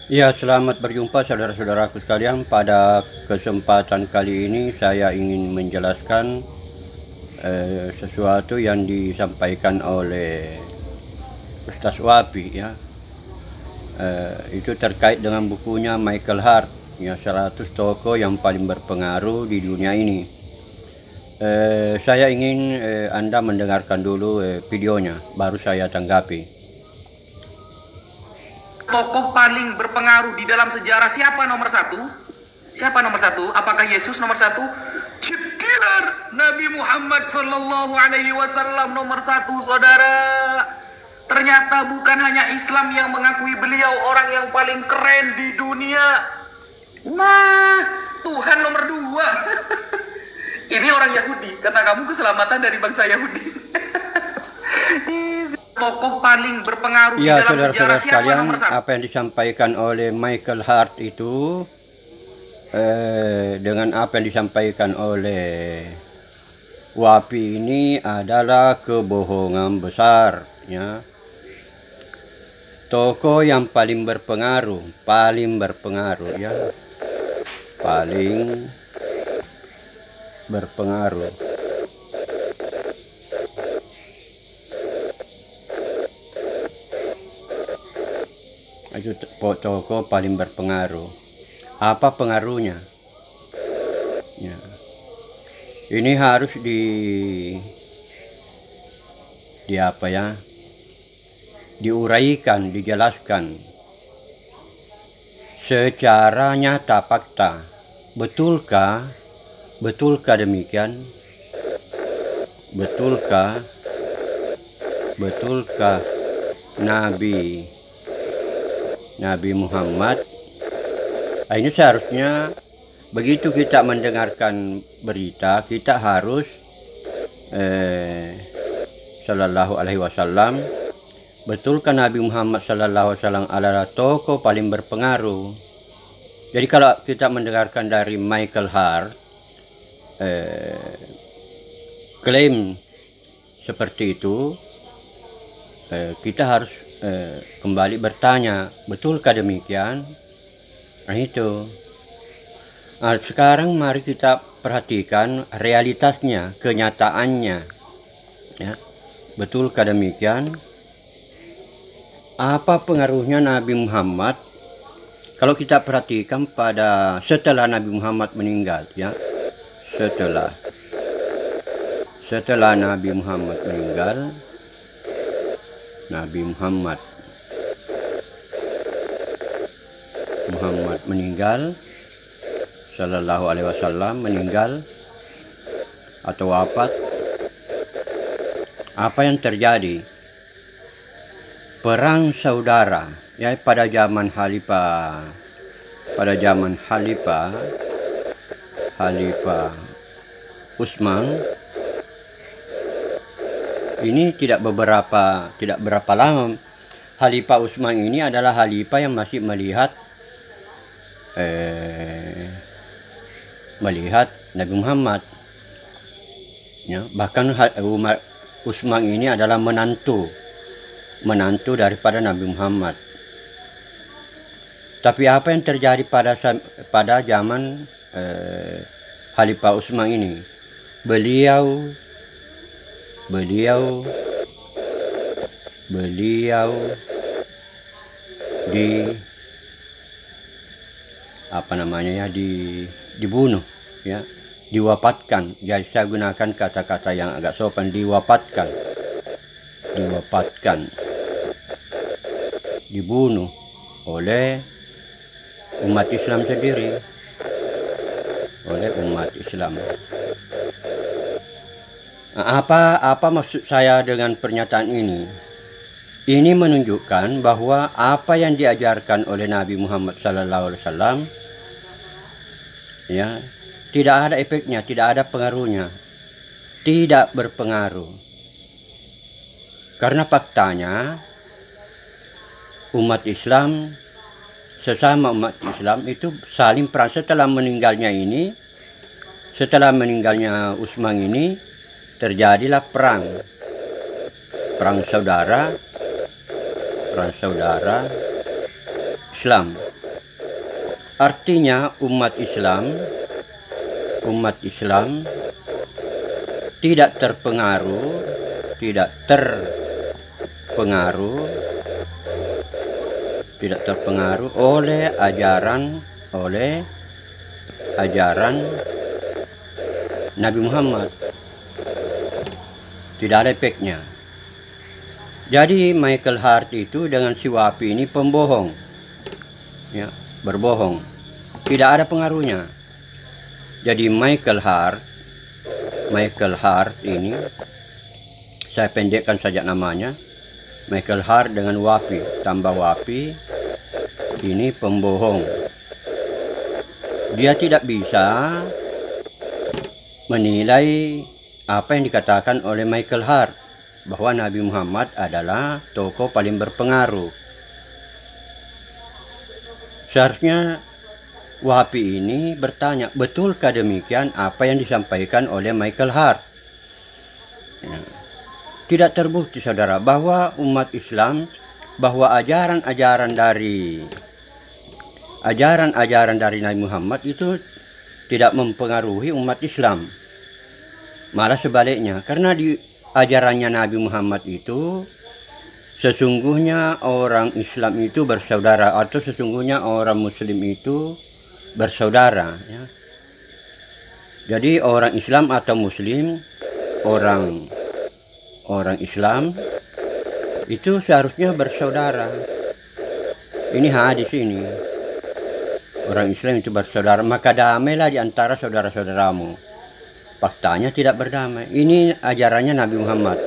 Ya, selamat berjumpa saudara-saudaraku sekalian. Pada kesempatan kali ini saya ingin menjelaskan sesuatu yang disampaikan oleh Ustaz Wapi ya. Itu terkait dengan bukunya Michael Hart ya, 100 tokoh yang paling berpengaruh di dunia ini. Saya ingin Anda mendengarkan dulu videonya, baru saya tanggapi. Tokoh paling berpengaruh di dalam sejarah siapa nomor satu? Siapa nomor satu? Apakah Yesus nomor satu? Tidak, Nabi Muhammad Sallallahu Alaihi Wasallam nomor satu, saudara. Ternyata bukan hanya Islam yang mengakui beliau orang yang paling keren di dunia. Nah, Tuhan nomor dua. Ini orang Yahudi. Kata kamu keselamatan dari bangsa Yahudi. Tokoh paling berpengaruh Ya, di dalam saudara-saudara sejarah siapa sekalian, nomor satu? apa yang disampaikan oleh Michael Hart itu dengan apa yang disampaikan oleh Wapi ini adalah kebohongan besar ya. Tokoh yang paling berpengaruh ya, paling berpengaruh. Itu tokoh paling berpengaruh. Apa pengaruhnya? Ya. Ini harus di apa ya? Diuraikan, dijelaskan secara nyata fakta. Betulkah demikian? Betulkah Nabi Muhammad, ini seharusnya begitu kita mendengarkan berita, kita harus Sallallahu Alaihi Wasallam, betulkah Nabi Muhammad Sallallahu Alaihi Wasallam adalah tokoh paling berpengaruh? Jadi kalau kita mendengarkan dari Michael Hart klaim seperti itu, kita harus kembali bertanya, betulkah demikian? Nah itu. Nah, sekarang mari kita perhatikan realitasnya, kenyataannya ya. Betulkah demikian? Apa pengaruhnya Nabi Muhammad? Kalau kita perhatikan pada setelah Nabi Muhammad meninggal ya, setelah Nabi Muhammad meninggal, Nabi Muhammad meninggal, Sallallahu Alaihi Wasallam meninggal atau wafat. Apa yang terjadi? Perang saudara ya, pada zaman Khalifah Utsman. Ini tidak berapa lama. Khalifah Utsman ini adalah khalifah yang masih melihat Nabi Muhammad ya. Bahkan Utsman ini adalah menantu daripada Nabi Muhammad. Tapi apa yang terjadi pada zaman Khalifah Utsman ini? Beliau dibunuh ya, diwafatkan. Ya, saya gunakan kata-kata yang agak sopan, diwafatkan, dibunuh oleh umat Islam sendiri, Nah, apa maksud saya dengan pernyataan ini? Ini menunjukkan bahwa apa yang diajarkan oleh Nabi Muhammad SAW ya, tidak ada efeknya, tidak ada pengaruhnya, tidak berpengaruh. Karena faktanya sesama umat Islam itu saling perang. Setelah meninggalnya Utsman ini, terjadilah perang saudara Islam Artinya umat Islam tidak terpengaruh oleh ajaran Nabi Muhammad. Tidak ada efeknya. Jadi Michael Hart itu dengan si Wapi ini pembohong, ya, berbohong. Tidak ada pengaruhnya. Jadi Michael Hart ini, saya pendekkan saja namanya, Michael Hart dengan Wapi, tambah Wapi, ini pembohong. Dia tidak bisa menilai apa yang dikatakan oleh Michael Hart, bahwa Nabi Muhammad adalah tokoh paling berpengaruh. Seharusnya Wahabi ini bertanya, betulkah demikian apa yang disampaikan oleh Michael Hart? Ya. Tidak terbukti, saudara, bahwa umat Islam, bahwa ajaran-ajaran dari Nabi Muhammad itu tidak mempengaruhi umat Islam. Malah sebaliknya, karena di ajarannya Nabi Muhammad itu sesungguhnya orang Islam itu bersaudara, atau sesungguhnya orang Muslim itu bersaudara, ya. Jadi orang Islam atau Muslim, orang Islam itu seharusnya bersaudara. Ini hadis ini. Orang Islam itu bersaudara, maka damailah di antara saudara-saudaramu. Faktanya tidak berdamai. Ini ajarannya Nabi Muhammad.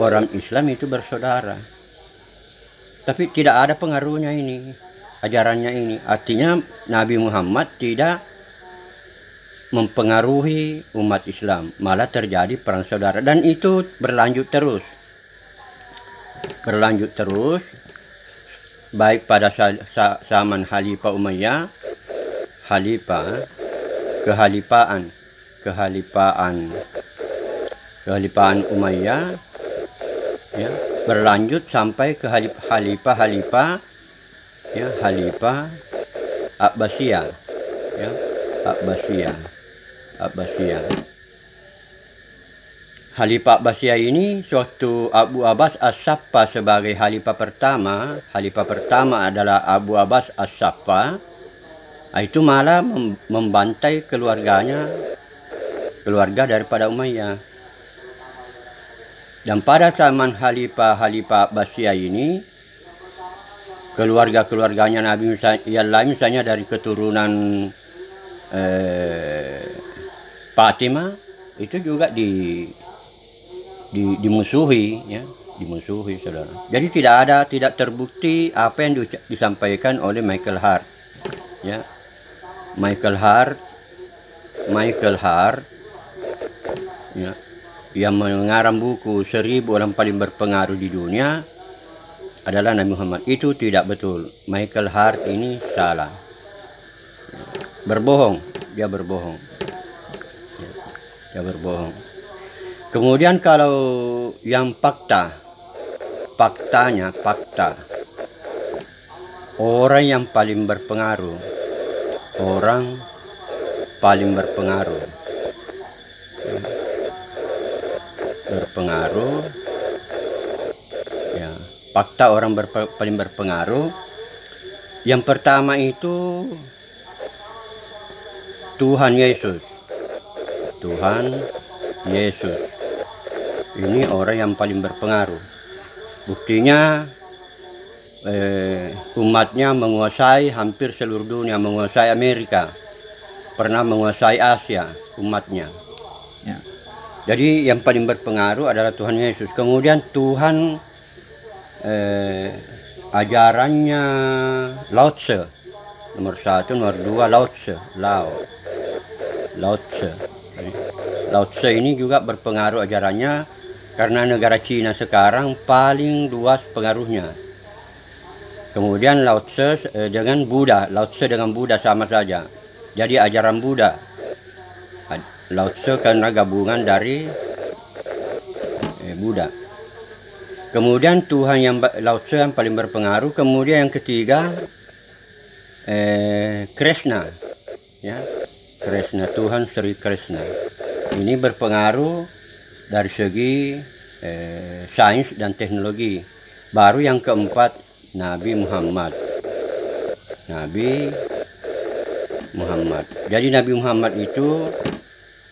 Orang Islam itu bersaudara. Tapi tidak ada pengaruhnya ini, ajarannya ini. Artinya Nabi Muhammad tidak mempengaruhi umat Islam. Malah terjadi perang saudara. Dan itu berlanjut terus. Baik pada zaman Khalifah Umayyah, Kekhalifahan Umayyah, ya, berlanjut sampai ke Khalifah Abbasiyah, ya, Abbasiyah. Khalifah Abbasiyah ini suatu Abu Abbas As-Saffa sebagai khalifah pertama. Khalifah pertama adalah Abu Abbas As-Saffa. Itu malah membantai keluarga daripada Umayyah. Dan pada zaman Khalifah Abbasiyah ini, keluarganya Nabi yang lain, misalnya dari keturunan Fatimah, itu juga dimusuhi, ya, dimusuhi, saudara. Jadi tidak terbukti apa yang disampaikan oleh Michael Hart, ya. Michael Hart, ya, yang mengarang buku 1000 orang paling berpengaruh di dunia adalah Nabi Muhammad. Itu tidak betul. Michael Hart ini salah, berbohong. Dia berbohong. Kemudian kalau yang fakta, orang yang paling berpengaruh, ya, fakta orang paling berpengaruh. Yang pertama itu Tuhan Yesus. Ini orang yang paling berpengaruh. Buktinya umatnya menguasai hampir seluruh dunia, menguasai Amerika, pernah menguasai Asia, umatnya, ya. Jadi yang paling berpengaruh adalah Tuhan Yesus. Kemudian Tuhan, ajarannya Lao Tse, nomor 1, nomor 2 Lao Tse. Lao Tse ini juga berpengaruh ajarannya, karena negara Cina sekarang paling luas pengaruhnya. Kemudian Lao Tse dengan Buddha, sama saja. Jadi ajaran Buddha. Lao Tse karena gabungan dari Buddha. Kemudian Tuhan yang Lao Tse yang paling berpengaruh. Kemudian yang ketiga Krishna, ya, Krishna, Tuhan Sri Krishna. Ini berpengaruh dari segi sains dan teknologi. Baru yang keempat, Nabi Muhammad. Nabi Muhammad. Jadi Nabi Muhammad itu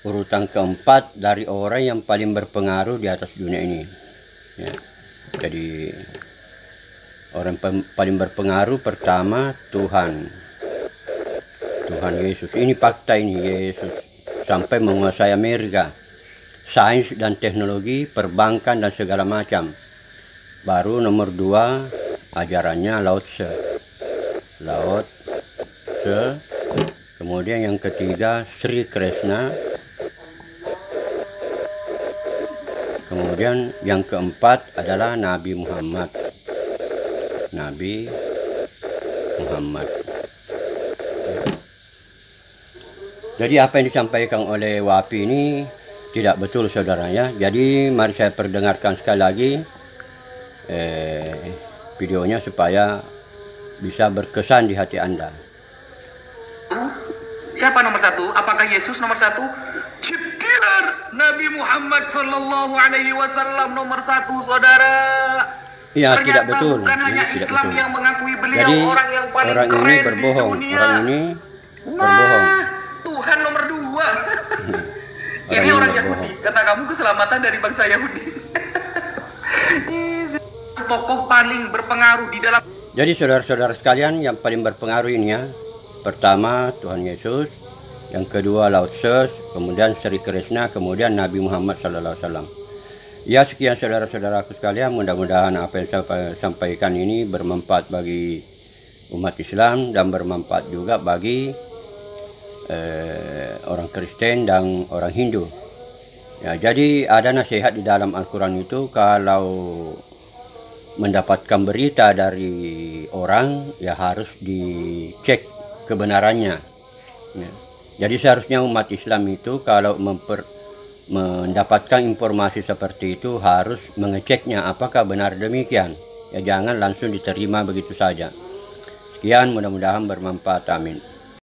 urutan keempat dari orang yang paling berpengaruh di atas dunia ini. Ya. Jadi orang paling berpengaruh pertama Tuhan Yesus. Ini fakta ini, Yesus sampai menguasai Amerika, sains dan teknologi, perbankan dan segala macam. Baru nomor 2 ajarannya Lao Tse. Kemudian yang ketiga Sri Krishna. Kemudian yang keempat adalah Nabi Muhammad. Jadi apa yang disampaikan oleh Wapi ini tidak betul, saudaranya. Jadi mari saya perdengarkan sekali lagi videonya supaya bisa berkesan di hati Anda. Siapa nomor 1? Apakah Yesus nomor 1? Ciptilar Nabi Muhammad Sallallahu Alaihi Wasallam nomor 1, saudara. Iya, ternyata tidak betul. Bukan hanya tidak Islam betul. yang mengakui beliau Jadi, orang yang paling orang keren ini berbohong. di dunia. Orang ini berbohong. Tuhan nomor 2. Ini orang Yahudi. Kata kamu keselamatan dari bangsa Yahudi. Tokoh paling berpengaruh di dalam. Jadi saudara-saudara sekalian, yang paling berpengaruh ini ya, pertama Tuhan Yesus, yang kedua Lao Tse, kemudian Sri Krishna, kemudian Nabi Muhammad SAW. Ya, sekian saudara-saudaraku sekalian, mudah-mudahan apa yang saya sampaikan ini bermanfaat bagi umat Islam dan bermanfaat juga bagi orang Kristen dan orang Hindu. Ya, jadi ada nasihat di dalam Al-Quran itu, kalau mendapatkan berita dari orang ya harus dicek kebenarannya. Ya. Jadi seharusnya umat Islam itu kalau mendapatkan informasi seperti itu harus mengeceknya apakah benar demikian. Ya, jangan langsung diterima begitu saja. Sekian, mudah-mudahan bermanfaat. Amin.